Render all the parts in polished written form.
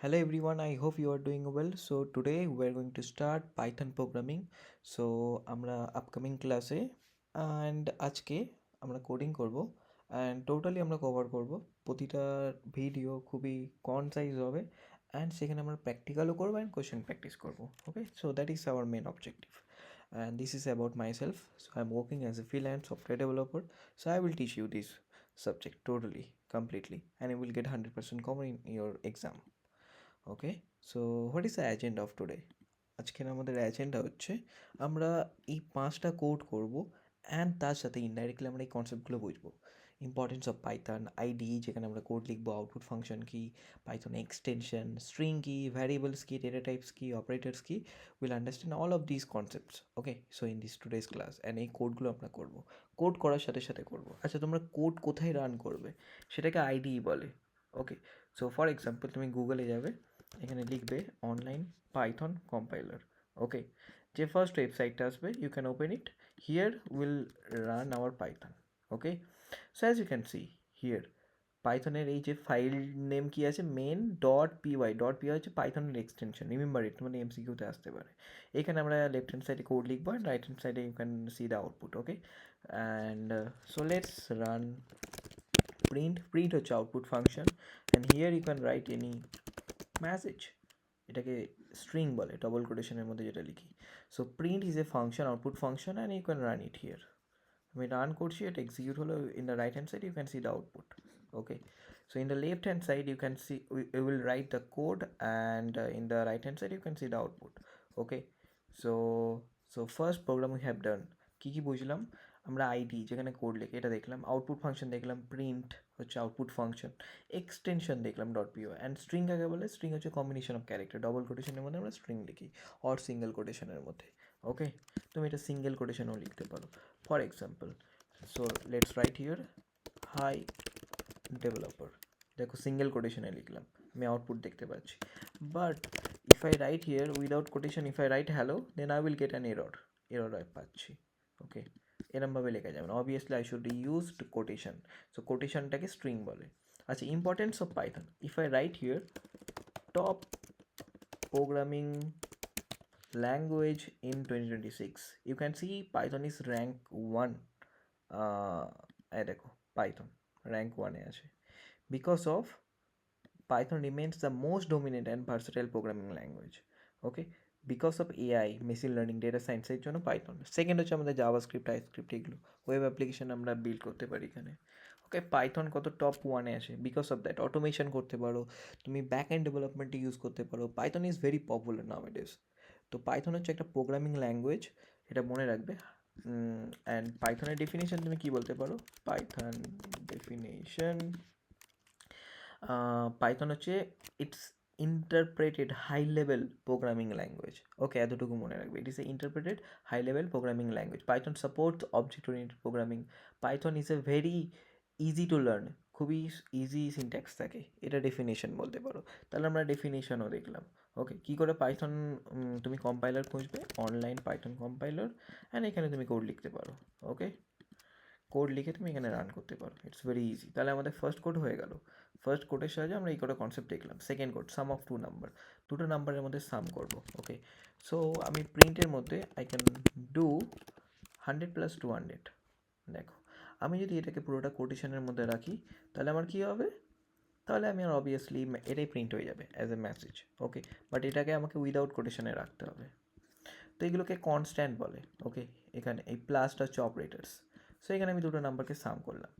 Hello everyone, I hope you are doing well. So today we're going to start Python programming. So আমরা upcoming ক্লাসে আজকে আমরা coding করব and totally আমরা cover করব। প্রতিটা ভিডিও খুবই কনসাইজ হবে অ্যান্ড সেখানে আমরা প্র্যাকটিক্যালও করবো অ্যান্ড কোয়েশ্চেন প্র্যাকটিস করবো। Okay, so that is our main objective and this is about myself. So I'm working as a freelance software developer, so I will teach you this subject totally completely and you will get 100% cover in your exam. Okay, so what is the agenda of today? আজকের আমাদের agenda হচ্ছে আমরা এই 5টা code করব and তার সাথে indirectly আমরা এই কনসেপ্টগুলো বুঝবো। ইম্পর্টেন্স অফ পাইথন, আইডি যেখানে আমরা কোড লিখবো, আউটপুট ফাংশন কি, পাইথন এক্সটেনশন, স্ট্রিং কি, ভ্যারিয়েবলস কি, ডেটা টাইপস কি, অপারেটরস কি, will understand all of this concepts. Okay, so in this today's class and এই কোডগুলো আমরা করবো, কোড করার সাথে সাথে করবো। আচ্ছা, তোমরা কোড কোথায় রান করবে সেটাকে আইডিই বলে। ওকে, সো ফর এক্সাম্পল তুমি গুগলে যাবে, এখানে লিখবে অনলাইন পাইথন কম্পাইলার। ওকে, যে ফার্স্ট ওয়েবসাইটটা আসবে you can open it, here will run our Python. Okay, so as you can see here পাইথনের এই যে ফাইল নেম কি আছে, মেন ডট পিওয়াই হচ্ছে পাইথনের এক্সটেনশন, রিমেম্বার ইট, মানে এমসিকিউতে আসতে পারে। এখানে আমরা লেফট হ্যান্ড সাইডে কোড লিখবো অ্যান্ড রাইট হ্যান্ড সাইডে you can see the output. Okay, and so let's run print হচ্ছে output function and here you can write any message, এটাকে স্ট্রিং বলে ডবল কোটেশনের মধ্যে যেটা লিখি। So print is a function, output function and you can run it here. আমি run করছি, এটা এক্সিকিউট হলো। In the right hand side you can see the output. Okay, so in the left hand side you can see we will write the code and in the right hand side you can see the output. Okay, so first program we have done, কি কি বুঝলাম আমরা? ID যেখানে code লিখে এটা দেখলাম, output function দেখলাম, print হচ্ছে আউটপুট ফাংশন, এক্সটেনশন দেখলাম ডট পিও, অ্যান্ড স্ট্রিং কাকে বলে? স্ট্রিং হচ্ছে কম্বিনেশন অফ ক্যারেক্টার, ডবল কোটেশনের মধ্যে আমরা স্ট্রিং লিখি অর সিঙ্গেল কোটেশনের মধ্যে। ওকে, তুমি এটা সিঙ্গেল কোটেশনও লিখতে পারো। For example, so let's write here hi developer, দেখো সিঙ্গেল কোটেশনে লিখলাম, আমি আউটপুট দেখতে পাচ্ছি। But if I write here without quotation, if I write hello, then I will get an error আমি পাচ্ছি। ওকে, এরমভাবে লেখা যাবে না, obviously I should use quotation. So কোটেশনটাকে স্ট্রিং বলে। আচ্ছা, importance of Python, if I write here top programming language in 2026, you can see Python is rank 1. এই দেখো পাইথন র্যাঙ্ক 1-এ আছে, because of Python remains the most dominant and versatile programming language. Okay, because of AI, machine learning, data সায়েন্সের জন্য Python. Second হচ্ছে আমাদের JavaScript, TypeScript, এগুলো web application আমরা build করতে পারি এখানে। ওকে, পাইথন কত টপ 1-এ আসে, বিকজ অফ দ্যাট অটোমেশন করতে পারো তুমি, ব্যাক এন্ড ডেভেলপমেন্টে ইউজ করতে পারো। Python is very popular নাওয়াডেজ। তো পাইথন হচ্ছে একটা প্রোগ্রামিং ল্যাঙ্গুয়েজ, এটা মনে রাখবে। অ্যান্ড পাইথনের ডেফিনেশন তুমি কী বলতে পারো? পাইথন ডেফিনেশন, পাইথন হচ্ছে it's interpreted high level programming language. Okay, এতটুকু মনে রাখবে, it is a interpreted high level programming language. Python supports object oriented programming. Python is a very easy to learn, খুবই easy syntax থাকে, এটা definition বলতে পারো। তাহলে আমরা ডেফিনেশনও দেখলাম। ওকে, কী করে পাইথন তুমি কম্পাইলার খুঁজবে, অনলাইন পাইথন কম্পাইলার, অ্যান্ড এখানে তুমি কোড লিখতে পারো। ওকে, কোড লিখে তুমি এখানে রান করতে পারো, ইটস ভেরি ইজি। তাহলে আমাদের ফার্স্ট কোড হয়ে গেল। ফার্স্ট কোডের সাহায্যে আমরা এই কটা কনসেপ্ট দেখলাম। Second code, sum of two number, দুটো নাম্বারের মধ্যে সাম করব। ওকে, সো আমি প্রিন্টের মধ্যে আই ক্যান ডু 100 + 200। দেখো, আমি যদি এটাকে পুরোটা কোটেশনের মধ্যে রাখি তাহলে আমার কী হবে? তাহলে আমি আর অবভিয়াসলি এটাই প্রিন্ট হয়ে যাবে as a message. Okay, but এটাকে আমাকে উইদাউট কোটেশনে রাখতে হবে। তো এগুলোকে কনস্ট্যান্ট বলে। ওকে, এখানে এই প্লাসটা হচ্ছে অপারেটার্স। সো এখানে আমি দুটো নাম্বারকে সাম করলাম।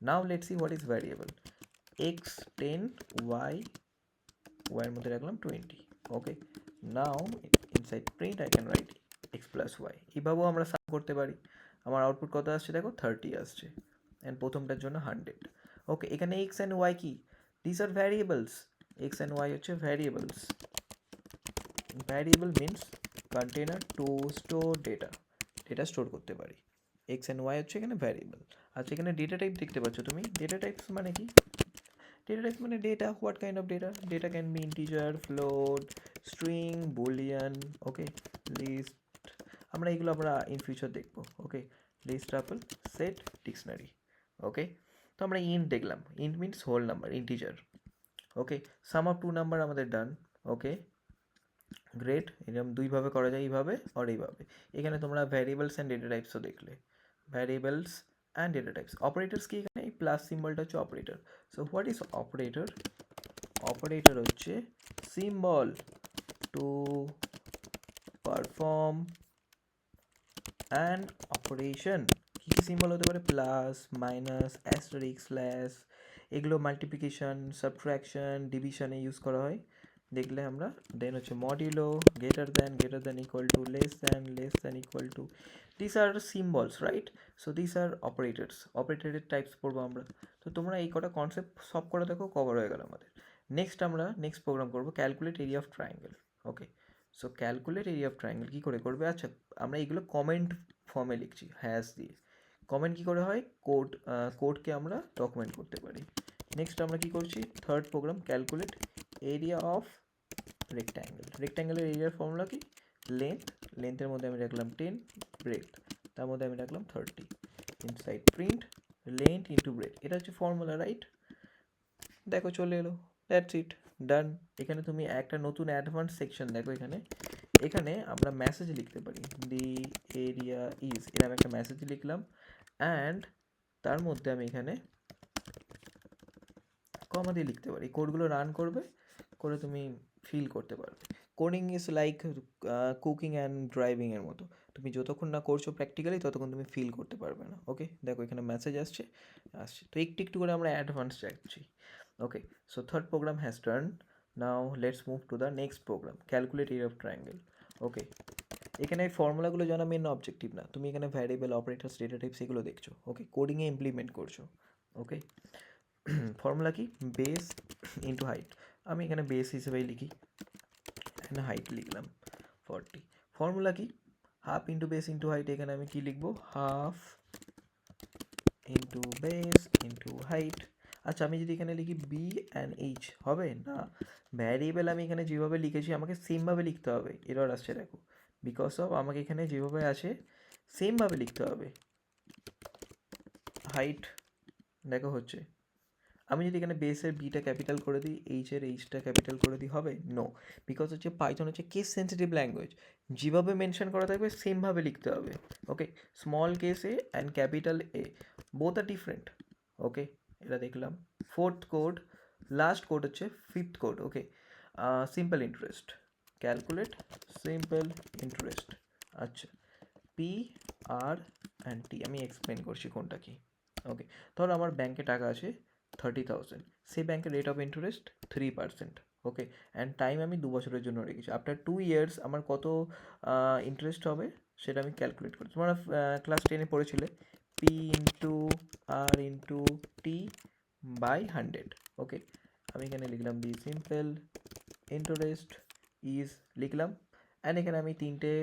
Now let's see what is variable. X 10, ওয়াইয়ের মধ্যে রাখলাম 20। Okay, now inside print I can write x plus y. এইভাবেও আমরা সাম করতে পারি। আমার আউটপুট কত আসছে দেখো, 30 আসছে, অ্যান্ড প্রথমটার জন্য 100। ওকে, এখানে এক্স অ্যান্ড ওয়াই কি? This are variables. X and y হচ্ছে variables. Variable means container to store data, data store করতে পারি। এক্স অ্যান্ড ওয়াই হচ্ছে এখানে ভ্যারিয়েবল। আচ্ছা, এখানে ডেটা টাইপ দেখতে পাচ্ছ তুমি, ডেটা টাইপস মানে কি? ডেটা টাইপস মানে data, what kind of data? Data can be integer, float, string, boolean. Okay, list, আমরা এগুলো আমরা ইন ফিউচার দেখবো। Okay, list, tuple, set, dictionary. Okay, তো আমরা ইন্ট দেখলাম, int means whole number, integer. Okay, sum of two number আমাদের done. ওকে, great. এরকম দুইভাবে করা যায়, এইভাবে আর এইভাবে। এখানে তোমরা ভ্যারিয়েবলস অ্যান্ড ডেটা টাইপসও দেখলে, variables and data types. Operators কি, এখানে এই প্লাস সিম্বলটা হচ্ছে operator. So what is operator? Operator হচ্ছে symbol to perform and operation. কী কী সিম্বল হতে পারে? প্লাস, মাইনাস, অ্যাস্টারিক, স্ল্যাশ, এগুলো মাল্টিপ্লিকেশন, সাবট্রাকশন, ডিভিশনে ইউজ করা হয়, দেখলে আমরা। দেন হচ্ছে modulo, greater than equal to, less than equal to. This are symbols, right? So this are operators. অপারেটরের টাইপস পড়বো আমরা। তো তোমরা এই কটা কনসেপ্ট সব করে দেখো, কভার হয়ে গেল আমাদের। নেক্সট প্রোগ্রাম করবো calculate area of triangle. Okay, so calculate area of triangle কী করে করবে? আচ্ছা, আমরা এগুলো কমেন্ট ফর্মে লিখছি হ্যাশ দিয়ে। কমেন্ট কী করে হয়? কোডকে আমরা ডকুমেন্ট করতে পারি। নেক্সট আমরা কি করছি? Third program calculate area of রেক্ট্যাঙ্গেলের এরিয়ার ফর্মুলা কি? লেন্থের মধ্যে আমি রাখলাম 10, ব্রেথ তার মধ্যে আমি রাখলাম 30, inside print length into breadth. এটা হচ্ছে ফর্মুলা, রাইট? দেখো চলে এলো, দ্যাটস ইট, ডান। এখানে তুমি একটা নতুন অ্যাডভান্স সেকশন দেখো। এখানে আমরা মেসেজ লিখতে পারি, দি এরিয়া ইজ, এরকম একটা মেসেজ লিখলাম। অ্যান্ড তার মধ্যে আমি এখানে কমা দিয়ে লিখতে পারি। কোডগুলো রান করবে, করে তুমি ফিল করতে পারবে। Coding is like cooking and ড্রাইভিংয়ের মতো। তুমি যতক্ষণ না করছো প্র্যাকটিক্যালি, ততক্ষণ তুমি ফিল করতে পারবে না। ওকে, দেখো এখানে মেসেজ আসছে। তো একটু একটু করে আমরা অ্যাডভান্স যাচ্ছি। Okay, so third program has turn. Now let's move to the next program, calculate area of triangle. Okay, এখানে ফর্মুলাগুলো জানা মেন অবজেক্টিভ না, তুমি এখানে ভ্যারিয়েবল, অপারেটরস, ডেটা টাইপস এগুলো দেখছো। ওকে, কোডিংয়ে ইমপ্লিমেন্ট করছো। ওকে, ফর্মুলা কি? Base into height. আমি এখানে বেস হিসেবেই লিখি, এখানে হাইট লিখলাম 40। ফর্মুলা কি? Half into base into height. এখানে আমি কি লিখবো? Half into base into height. আচ্ছা, আমি যদি এখানে লিখি বি অ্যান্ড এইচ, হবে না? ভ্যারিয়েবল আমি এখানে যেভাবে লিখেছি আমাকে সেমভাবে লিখতে হবে। এরর আসছে দেখো, বিকজ অফ আমাকে এখানে যেভাবে আছে সেমভাবে লিখতে হবে। হাইট দেখো হচ্ছে, আমি যদি এখানে বেসের বিটা ক্যাপিটাল করে দিই, এইচটা ক্যাপিটাল করে দিই, হবে? নো, বিকজ হচ্ছে পাইথন হচ্ছে কেস সেন্সিটিভ ল্যাঙ্গুয়েজ। যেভাবে মেনশন করা থাকবে সেমভাবে লিখতে হবে। Okay, small case A and capital A, both are different. Okay, এটা দেখলাম। ফোর্থ কোড, লাস্ট কোড হচ্ছে fifth code. Okay, simple interest, calculate simple interest. আচ্ছা, পি আর অ্যান্ড টি, আমি এক্সপ্লেন করছি কোনটা কি। ওকে, ধরো আমার ব্যাংকে টাকা আছে 30,000, সেই ব্যাংকের rate of interest 3%। Okay, and time আমি 2 বছরের জন্য রেখেছি। আফটার 2 ইয়ার্স আমার কত ইন্টারেস্ট হবে সেটা আমি ক্যালকুলেট করি। তোমরা ক্লাস 10-এ পড়েছিলে P into R into T by 100। Okay, আমি এখানে লিখলাম দি সিম্পল ইন্টারেস্ট ইজ, লিখলাম। অ্যান্ড এখানে আমি 3টে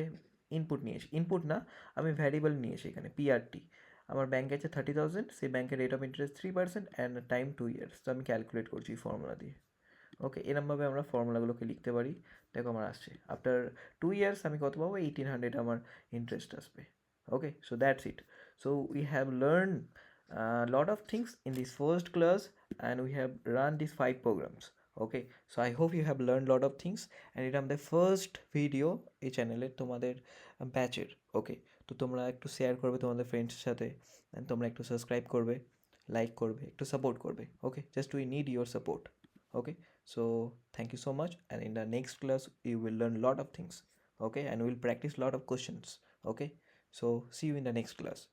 ইনপুট নিয়েছি, ইনপুট না, আমি ভ্যারিয়েবল নিয়েছি এখানে পিআরটি। আমার ব্যাঙ্কে আছে 30,000, সেই ব্যাঙ্কের rate of interest 3% and time 2 years. তো আমি ক্যালকুলেট করছি ফর্মুলা দিয়ে। ওকে, এরমভাবে আমরা ফর্মুলাগুলোকে লিখতে পারি। দেখো আমার আসছে, আফটার 2 ইয়ার্স আমি কত পাবো? 1800 আমার ইন্টারেস্ট আসবে। Okay, so that's it. So we have learn lot of things in this first class, and we have run these 5 programs. Okay, so I hope you have learned lot of things, and এটা আমাদের first video এই চ্যানেলের, তোমাদের ব্যাচের। ওকে, তো তোমরা একটু share করবে তোমাদের ফ্রেন্ডসের সাথে, অ্যান্ড তোমরা একটু সাবস্ক্রাইব করবে, লাইক করবে, একটু সাপোর্ট করবে। Okay, just we need your support. Okay, so thank you so much, and in the next class you will learn lot of things. Okay, and we'll practice lot of questions. Okay, so see you in the next class.